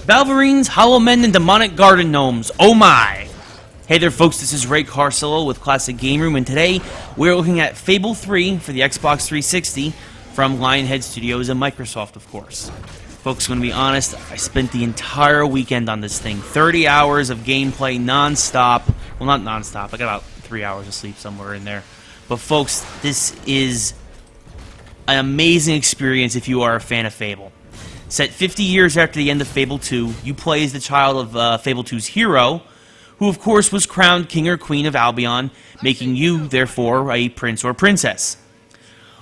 Balverines, Hollow Men, and Demonic Garden Gnomes, oh my! Hey there folks, this is Ray Carcillo with Classic Game Room, and today we're looking at Fable 3 for the Xbox 360 from Lionhead Studios and Microsoft, of course. Folks, I'm going to be honest, I spent the entire weekend on this thing. 30 hours of gameplay non-stop. Well, not non-stop, I got about 3 hours of sleep somewhere in there. But folks, this is an amazing experience if you are a fan of Fable. Set 50 years after the end of Fable 2, you play as the child of Fable 2's hero, who of course was crowned King or Queen of Albion, making you, therefore, a prince or princess.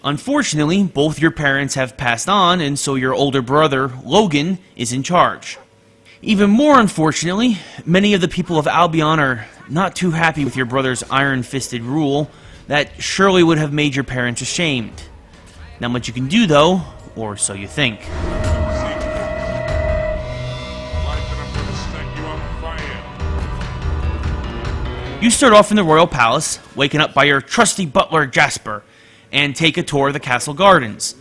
Unfortunately, both your parents have passed on, and so your older brother, Logan, is in charge. Even more unfortunately, many of the people of Albion are not too happy with your brother's iron-fisted rule that surely would have made your parents ashamed. Not much you can do, though, or so you think. You start off in the royal palace, waken up by your trusty butler Jasper, and take a tour of the castle gardens.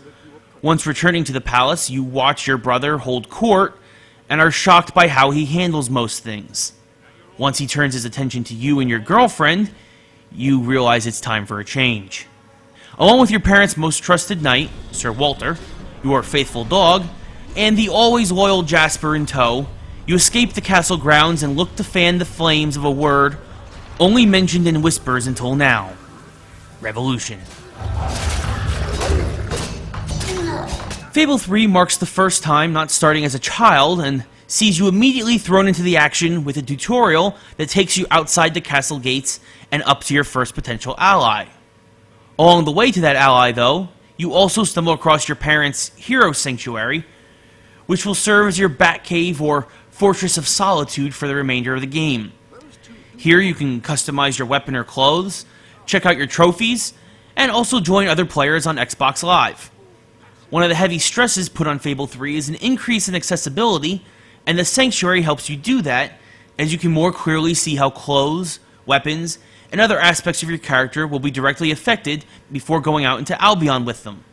Once returning to the palace, you watch your brother hold court and are shocked by how he handles most things. Once he turns his attention to you and your girlfriend, you realize it's time for a change. Along with your parents' most trusted knight, Sir Walter, your faithful dog, and the always loyal Jasper in tow, you escape the castle grounds and look to fan the flames of a word only mentioned in whispers until now: revolution. Fable 3 marks the first time not starting as a child and sees you immediately thrown into the action with a tutorial that takes you outside the castle gates and up to your first potential ally. Along the way to that ally, though, you also stumble across your parents' hero sanctuary, which will serve as your Batcave or Fortress of Solitude for the remainder of the game. Here you can customize your weapon or clothes, check out your trophies, and also join other players on Xbox Live. One of the heavy stresses put on Fable 3 is an increase in accessibility, and the Sanctuary helps you do that, as you can more clearly see how clothes, weapons, and other aspects of your character will be directly affected before going out into Albion with them.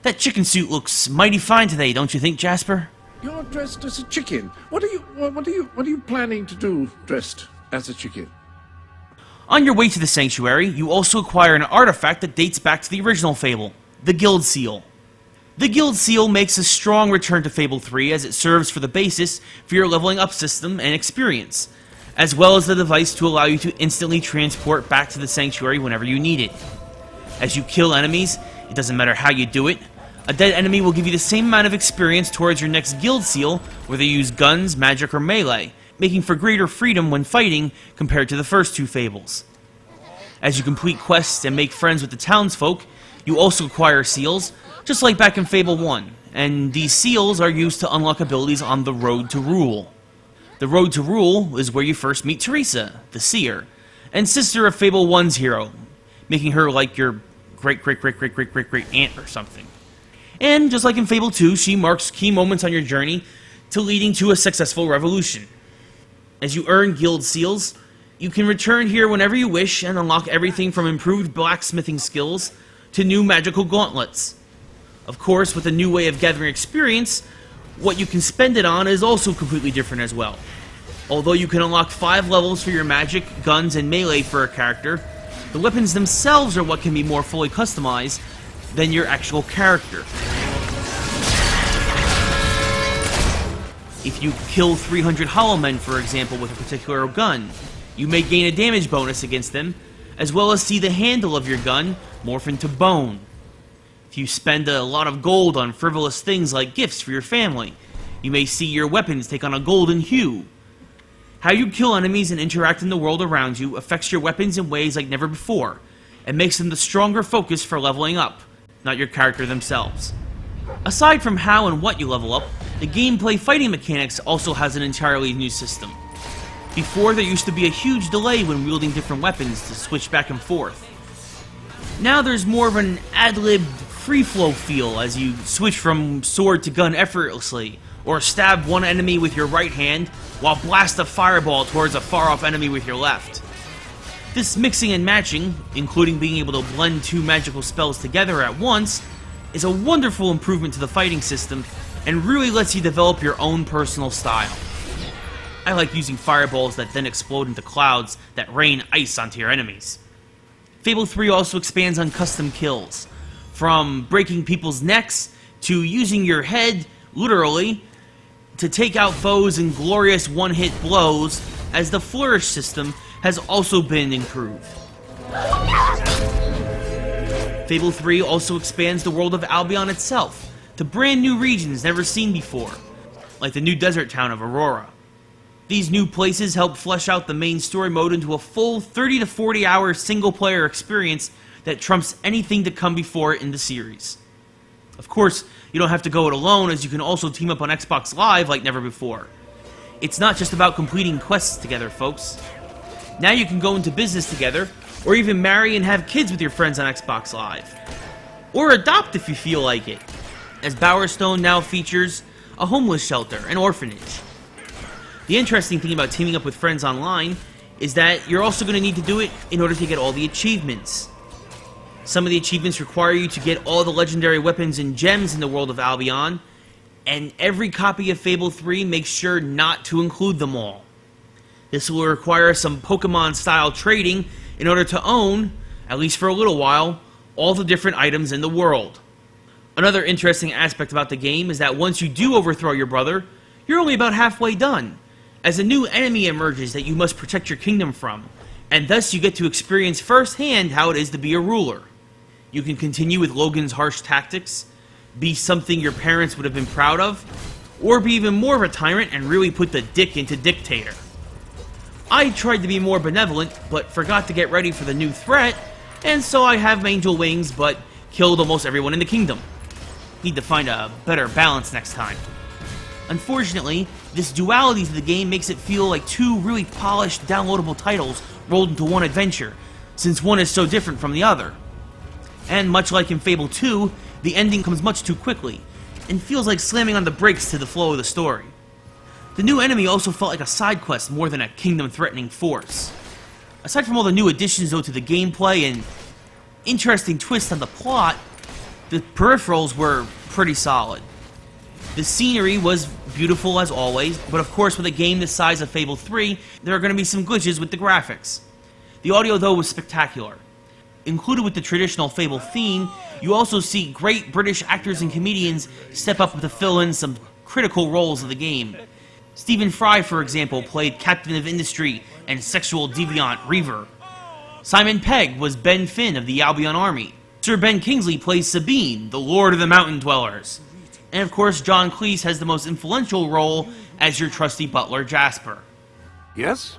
That chicken suit looks mighty fine today, don't you think, Jasper? You're dressed as a chicken. What are you planning to do dressed as a chicken? On your way to the Sanctuary, you also acquire an artifact that dates back to the original Fable, the Guild Seal. The Guild Seal makes a strong return to Fable 3 as it serves for the basis for your leveling up system and experience, as well as the device to allow you to instantly transport back to the Sanctuary whenever you need it. As you kill enemies, it doesn't matter how you do it, a dead enemy will give you the same amount of experience towards your next Guild Seal, whether you use guns, magic, or melee, making for greater freedom when fighting compared to the first two Fables. As you complete quests and make friends with the townsfolk, you also acquire seals, just like back in Fable 1, and these seals are used to unlock abilities on the Road to Rule. The Road to Rule is where you first meet Teresa, the Seer, and sister of Fable 1's hero, making her like your great-great-great-great-great-great-great-aunt or something. And just like in Fable 2, she marks key moments on your journey to leading to a successful revolution. As you earn guild seals, you can return here whenever you wish and unlock everything from improved blacksmithing skills to new magical gauntlets. Of course, with a new way of gathering experience, what you can spend it on is also completely different as well. Although you can unlock 5 levels for your magic, guns, and melee for a character, the weapons themselves are what can be more fully customized than your actual character. If you kill 300 Hollow Men, for example, with a particular gun, you may gain a damage bonus against them, as well as see the handle of your gun morph into bone. If you spend a lot of gold on frivolous things like gifts for your family, you may see your weapons take on a golden hue. How you kill enemies and interact in the world around you affects your weapons in ways like never before, and makes them the stronger focus for leveling up, not your character themselves. Aside from how and what you level up, the gameplay fighting mechanics also has an entirely new system. Before, there used to be a huge delay when wielding different weapons to switch back and forth. Now there's more of an ad-libbed, free-flow feel as you switch from sword to gun effortlessly, or stab one enemy with your right hand while blast a fireball towards a far-off enemy with your left. This mixing and matching, including being able to blend 2 magical spells together at once, is a wonderful improvement to the fighting system and really lets you develop your own personal style. I like using fireballs that then explode into clouds that rain ice onto your enemies. Fable 3 also expands on custom kills, from breaking people's necks to using your head, literally, to take out foes in glorious one-hit blows, as the flourish system has also been improved. Fable 3 also expands the world of Albion itself to brand new regions never seen before, like the new desert town of Aurora. These new places help flesh out the main story mode into a full 30 to 40 hour single-player experience that trumps anything to come before it in the series. Of course, you don't have to go it alone, as you can also team up on Xbox Live like never before. It's not just about completing quests together, folks. Now you can go into business together, or even marry and have kids with your friends on Xbox Live. Or adopt if you feel like it, as Bowerstone now features a homeless shelter and orphanage. The interesting thing about teaming up with friends online is that you're also going to need to do it in order to get all the achievements. Some of the achievements require you to get all the legendary weapons and gems in the world of Albion, and every copy of Fable 3 makes sure not to include them all. This will require some Pokemon-style trading in order to own, at least for a little while, all the different items in the world. Another interesting aspect about the game is that once you do overthrow your brother, you're only about halfway done, as a new enemy emerges that you must protect your kingdom from, and thus you get to experience firsthand how it is to be a ruler. You can continue with Logan's harsh tactics, be something your parents would have been proud of, or be even more of a tyrant and really put the dick into dictator. I tried to be more benevolent, but forgot to get ready for the new threat, and so I have angel wings, but killed almost everyone in the kingdom. Need to find a better balance next time. Unfortunately, this duality to the game makes it feel like two really polished, downloadable titles rolled into one adventure, since one is so different from the other. And much like in Fable 2, the ending comes much too quickly, and feels like slamming on the brakes to the flow of the story. The new enemy also felt like a side quest more than a kingdom-threatening force. Aside from all the new additions though to the gameplay and interesting twists on the plot, the peripherals were pretty solid. The scenery was beautiful as always, but of course with a game the size of Fable 3, there are going to be some glitches with the graphics. The audio though was spectacular. Included with the traditional Fable theme, you also see great British actors and comedians step up to fill in some critical roles of the game. Stephen Fry, for example, played Captain of Industry and sexual deviant Reaver. Simon Pegg was Ben Finn of the Albion Army. Sir Ben Kingsley plays Sabine, the Lord of the Mountain Dwellers. And of course, John Cleese has the most influential role as your trusty butler, Jasper. Yes?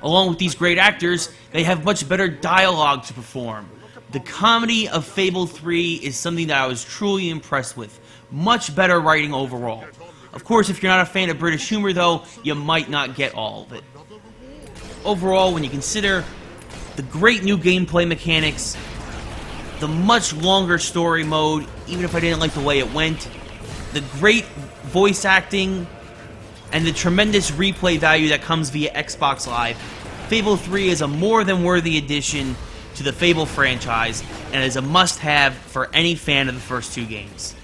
Along with these great actors, they have much better dialogue to perform. The comedy of Fable 3 is something that I was truly impressed with. Much better writing overall. Of course, if you're not a fan of British humor, though, you might not get all of it. Overall, when you consider the great new gameplay mechanics, the much longer story mode, even if I didn't like the way it went, the great voice acting, and the tremendous replay value that comes via Xbox Live, Fable 3 is a more than worthy addition to the Fable franchise, and is a must-have for any fan of the first two games.